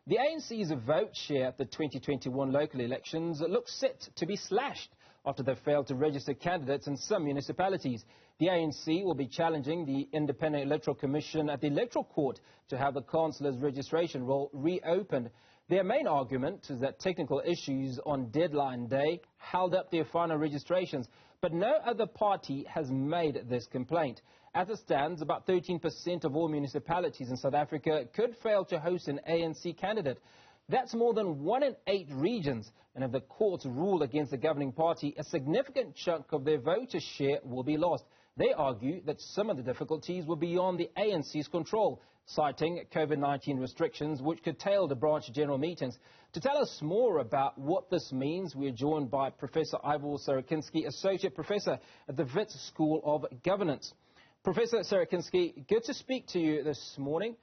The ANC's vote share at the 2021 local elections looks set to be slashed after they failed to register candidates in some municipalities. The ANC will be challenging the Independent Electoral Commission at the Electoral Court to have the councilors' registration roll reopened. Their main argument is that technical issues on deadline day held up their final registrations, but no other party has made this complaint. As it stands, about 13% of all municipalities in South Africa could fail to host an ANC candidate. That's more than 1 in 8 regions, and if the courts rule against the governing party, a significant chunk of their voter share will be lost. They argue that some of the difficulties were beyond the ANC's control, citing COVID-19 restrictions which curtailed the branch general meetings. To tell us more about what this means, we're joined by Professor Ivor Sarakinsky, Associate Professor at the Wits School of Governance. Professor Sarakinsky, good to speak to you this morning.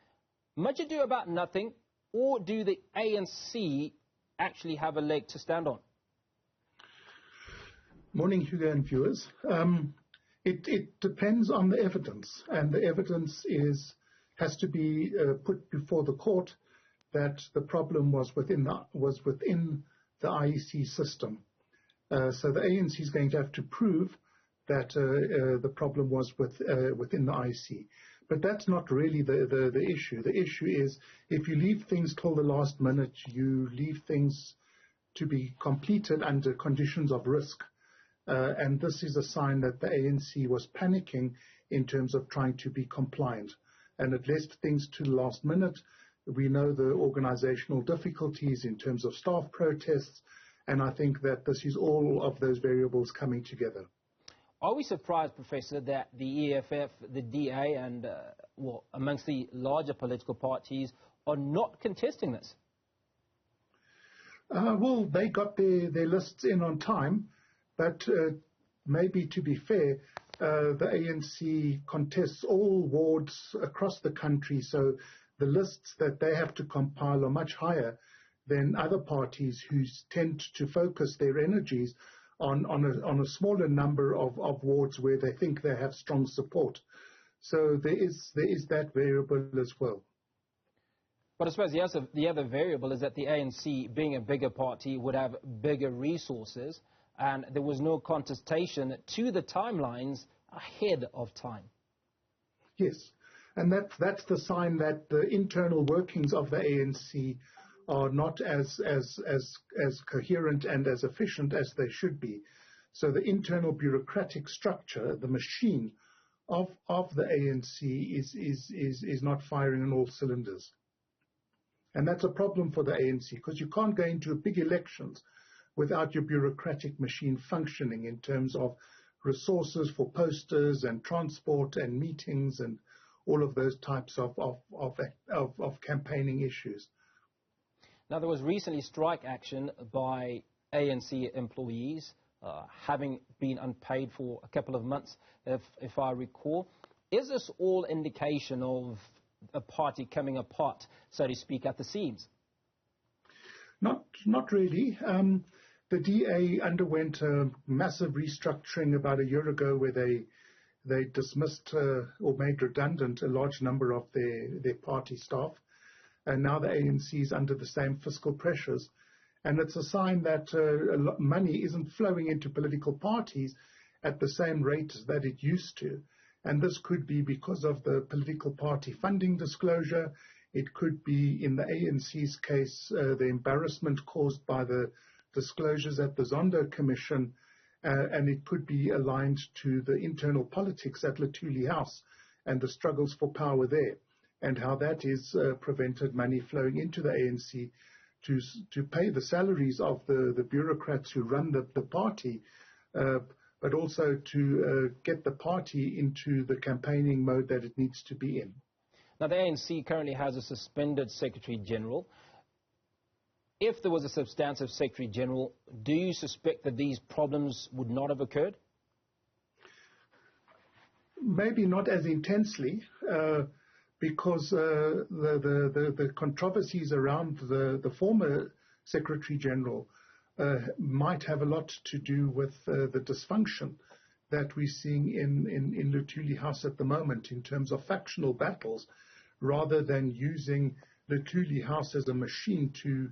Much ado about nothing, or do the ANC actually have a leg to stand on? Morning, Hugo and viewers. It depends on the evidence, and the evidence has to be put before the court that the problem was within the IEC system. So the ANC is going to have to prove that the problem was within the IEC. But that's not really the issue. The issue is if you leave things till the last minute, you leave things to be completed under conditions of risk. And this is a sign that the ANC was panicking in terms of trying to be compliant. And it left things to the last minute. We know the organizational difficulties in terms of staff protests, and I think that this is all of those variables coming together. Are we surprised, Professor, that the EFF, the DA, and amongst the larger political parties are not contesting this? Well, they got their lists in on time, but maybe to be fair, the ANC contests all wards across the country, so the lists that they have to compile are much higher than other parties who tend to focus their energies on a smaller number of wards where they think they have strong support. So there is that variable as well. But I suppose the other variable is that the ANC, being a bigger party, would have bigger resources, and there was no contestation to the timelines ahead of time. Yes, and that's the sign that the internal workings of the ANC are not as coherent and as efficient as they should be. So the internal bureaucratic structure, the machine of the ANC is not firing on all cylinders. And that's a problem for the ANC, because you can't go into big elections without your bureaucratic machine functioning in terms of resources for posters and transport and meetings and all of those types of campaigning issues. Now, there was recently strike action by ANC employees, having been unpaid for a couple of months, if I recall. Is this all indication of a party coming apart, so to speak, at the seams? Not really. The DA underwent a massive restructuring about a year ago where they dismissed or made redundant a large number of their party staff. And now the ANC is under the same fiscal pressures. And it's a sign that money isn't flowing into political parties at the same rate that it used to. And this could be because of the political party funding disclosure. It could be, in the ANC's case, the embarrassment caused by the disclosures at the Zondo Commission. And it could be aligned to the internal politics at Luthuli House and the struggles for power there, and how that is prevented money flowing into the ANC to pay the salaries of the bureaucrats who run the party, but also to get the party into the campaigning mode that it needs to be in. Now, the ANC currently has a suspended Secretary General. If there was a substantive Secretary General, do you suspect that these problems would not have occurred? Maybe not as intensely, because the controversies around the former Secretary General might have a lot to do with the dysfunction that we're seeing in Luthuli House at the moment in terms of factional battles, rather than using Luthuli House as a machine to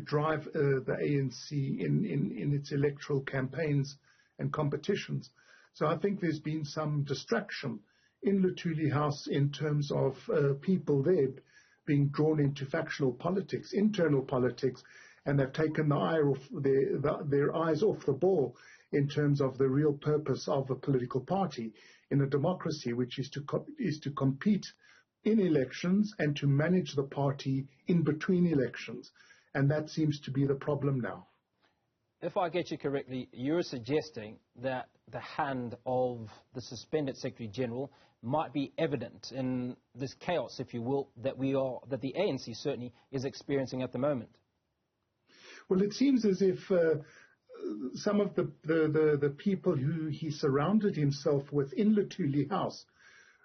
drive the ANC in its electoral campaigns and competitions. So I think there's been some distraction in Luthuli House in terms of people there being drawn into factional politics, internal politics, and they've taken their eyes off the ball in terms of the real purpose of a political party in a democracy, which is to compete in elections and to manage the party in between elections. And that seems to be the problem now. If I get you correctly, you're suggesting that the hand of the suspended Secretary General might be evident in this chaos, if you will, that the ANC certainly is experiencing at the moment. Well, it seems as if some of the people who he surrounded himself with in Luthuli House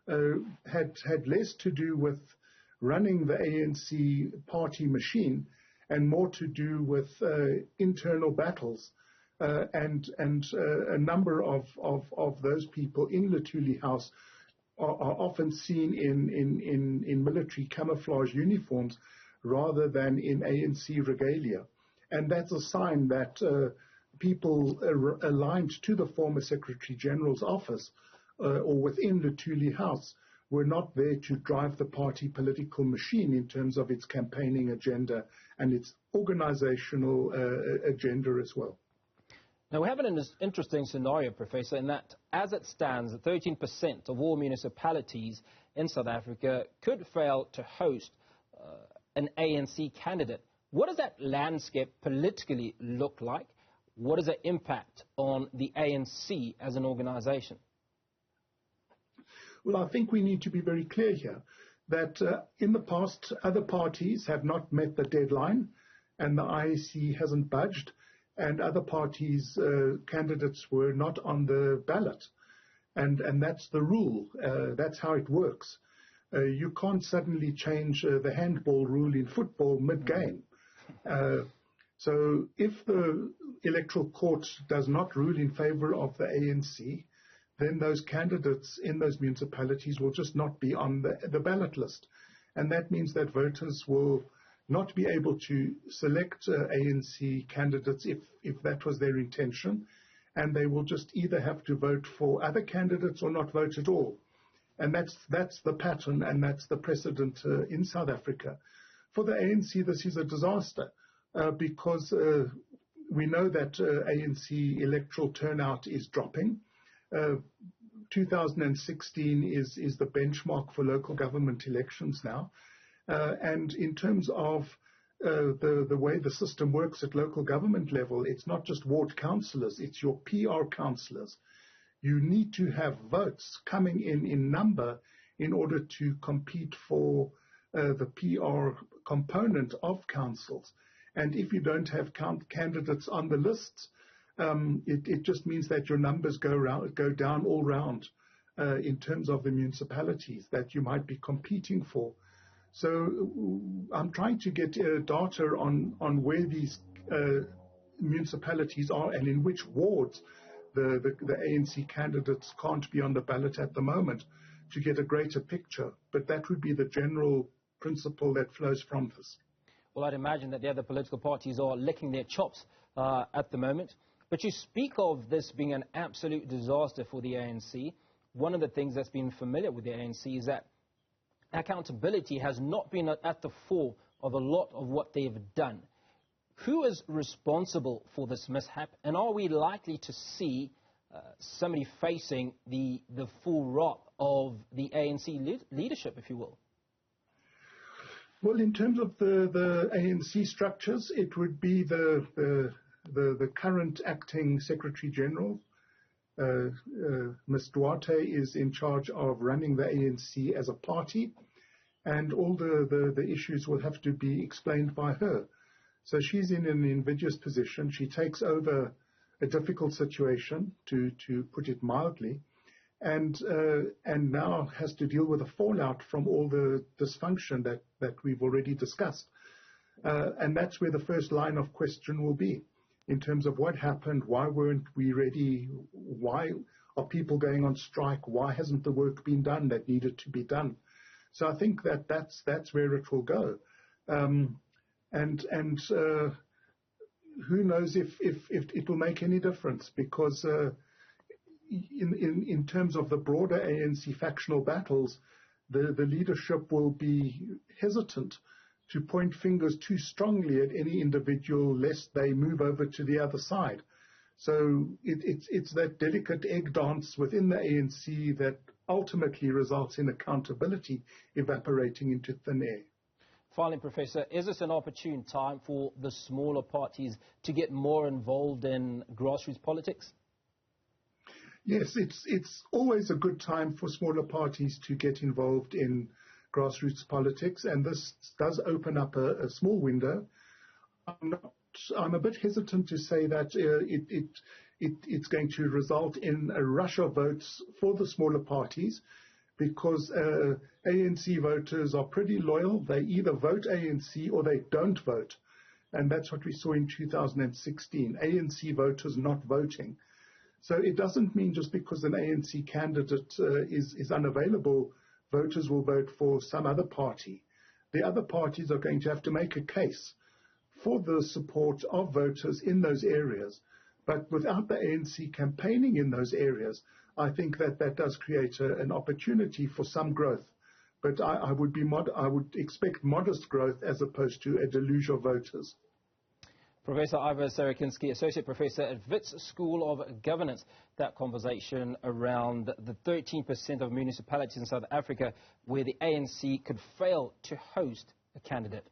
had less to do with running the ANC party machine and more to do with internal battles. And a number of those people in Luthuli House are often seen in military camouflage uniforms rather than in ANC regalia. And that's a sign that people aligned to the former Secretary General's office or within Luthuli House were not there to drive the party political machine in terms of its campaigning agenda and its organizational agenda as well. Now, we have an interesting scenario, Professor, in that as it stands, 13% of all municipalities in South Africa could fail to host an ANC candidate. What does that landscape politically look like? What is the impact on the ANC as an organization? Well, I think we need to be very clear here that in the past, other parties have not met the deadline and the IEC hasn't budged, and other parties' candidates were not on the ballot. And that's the rule. That's how it works. You can't suddenly change the handball rule in football mid-game. So if the Electoral Court does not rule in favor of the ANC, then those candidates in those municipalities will just not be on the ballot list. And that means that voters will not be able to select ANC candidates if that was their intention, and they will just either have to vote for other candidates or not vote at all. And that's the pattern, and that's the precedent in South Africa. For the ANC, this is a disaster because we know that ANC electoral turnout is dropping. 2016 is the benchmark for local government elections now. And in terms of the way the system works at local government level, it's not just ward councillors, it's your PR councillors. You need to have votes coming in number in order to compete for the PR component of councils. And if you don't have candidates on the lists, it just means that your numbers go down all round in terms of the municipalities that you might be competing for. So I'm trying to get data on where these municipalities are and in which wards the ANC candidates can't be on the ballot at the moment to get a greater picture. But that would be the general principle that flows from this. Well, I'd imagine that the other political parties are licking their chops at the moment. But you speak of this being an absolute disaster for the ANC. One of the things that's been familiar with the ANC is that accountability has not been at the fore of a lot of what they've done. Who is responsible for this mishap, and are we likely to see somebody facing the full wrath of the ANC leadership, if you will? Well, in terms of the ANC structures, it would be the current acting Secretary General. Ms. Duarte is in charge of running the ANC as a party, and all the issues will have to be explained by her. So she's in an invidious position. She takes over a difficult situation, to put it mildly, and now has to deal with the fallout from all the dysfunction that we've already discussed. And that's where the first line of question will be, in terms of what happened, why weren't we ready, why are people going on strike, why hasn't the work been done that needed to be done. So I think that's where it will go. And who knows if it will make any difference, because in terms of the broader ANC factional battles, the leadership will be hesitant to point fingers too strongly at any individual lest they move over to the other side. So it's that delicate egg dance within the ANC that ultimately results in accountability evaporating into thin air. Finally, Professor, is this an opportune time for the smaller parties to get more involved in grassroots politics? Yes, it's always a good time for smaller parties to get involved in grassroots politics, and this does open up a small window. I'm a bit hesitant to say that it's going to result in a rush of votes for the smaller parties, because ANC voters are pretty loyal. They either vote ANC or they don't vote. And that's what we saw in 2016, ANC voters not voting. So it doesn't mean just because an ANC candidate is unavailable, voters will vote for some other party. The other parties are going to have to make a case for the support of voters in those areas. But without the ANC campaigning in those areas, I think that does create an opportunity for some growth. But I would expect modest growth as opposed to a deluge of voters. Professor Ivor Sarakinsky, Associate Professor at Wits School of Governance. That conversation around the 13% of municipalities in South Africa where the ANC could fail to host a candidate.